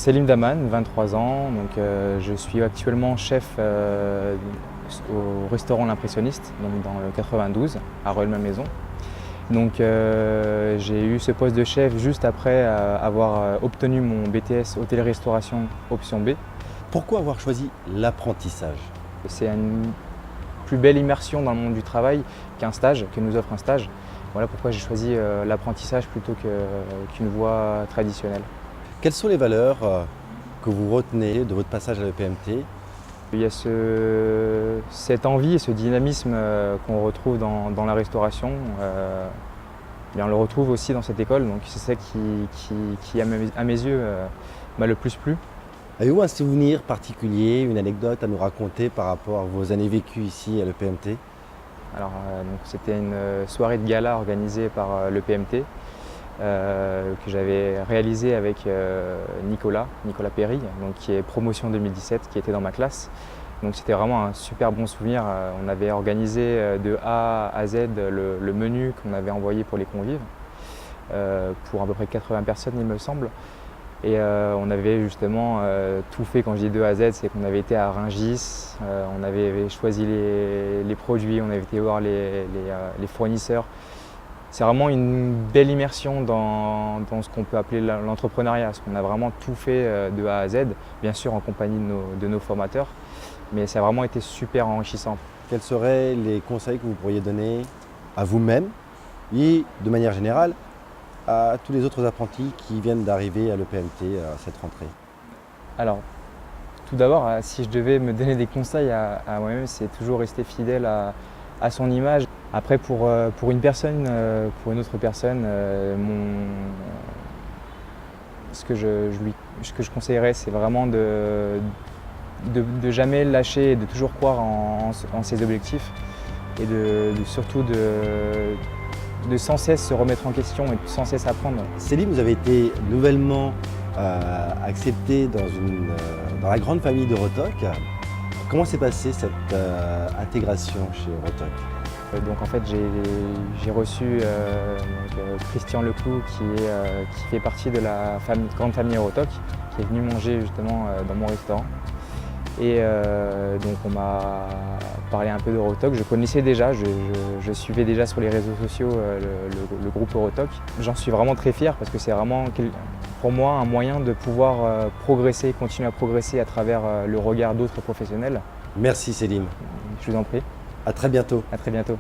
Selim Daman, 23 ans, donc, je suis actuellement chef au restaurant L'Impressionniste, donc dans le 92, à Rueil-Malmaison. Donc j'ai eu ce poste de chef juste après avoir obtenu mon BTS hôtellerie-restauration option B. Pourquoi avoir choisi l'apprentissage? C'est une plus belle immersion dans le monde du travail qu'un stage, que nous offre un stage. Voilà pourquoi j'ai choisi l'apprentissage plutôt qu'une voie traditionnelle. Quelles sont les valeurs que vous retenez de votre passage à l'EPMT? Il y a cette envie et ce dynamisme qu'on retrouve dans la restauration. On le retrouve aussi dans cette école, donc c'est ça qui à mes yeux, m'a le plus plu. Avez-vous un souvenir particulier, une anecdote à nous raconter par rapport à vos années vécues ici à l'EPMT? Alors, donc c'était une soirée de gala organisée par l'EPMT que j'avais réalisée avec Nicolas Perry, donc, qui est promotion 2017, qui était dans ma classe. Donc c'était vraiment un super bon souvenir. On avait organisé de A à Z le menu qu'on avait envoyé pour les convives, pour à peu près 80 personnes il me semble. Et on avait justement tout fait. Quand je dis de A à Z, c'est qu'on avait été à Rungis, on avait choisi les produits, on avait été voir les fournisseurs. C'est vraiment une belle immersion dans ce qu'on peut appeler l'entrepreneuriat, parce qu'on a vraiment tout fait de A à Z, bien sûr en compagnie de nos formateurs, mais ça a vraiment été super enrichissant. Quels seraient les conseils que vous pourriez donner à vous-même et de manière générale à tous les autres apprentis qui viennent d'arriver à l'EPMT à cette rentrée? Alors, tout d'abord, si je devais me donner des conseils à moi-même, c'est toujours rester fidèle à son image. Après, pour une personne, pour une autre personne, ce que je conseillerais, c'est vraiment de jamais lâcher et de toujours croire en ses objectifs et surtout de sans cesse se remettre en question et de sans cesse apprendre. Selim, vous avez été nouvellement accepté dans la grande famille de Rotoc. Comment s'est passée cette intégration chez Rotoc? Donc en fait j'ai reçu Christian Leclou qui fait partie de la grande famille Rotoc, qui est venu manger justement dans mon restaurant. Et donc on m'a parlé un peu de Rotoc. Je connaissais déjà, je suivais déjà sur les réseaux sociaux le groupe Rotoc. J'en suis vraiment très fier parce que c'est vraiment pour moi un moyen de pouvoir progresser, continuer à progresser à travers le regard d'autres professionnels. Merci Selim. Je vous en prie. À très bientôt. À très bientôt.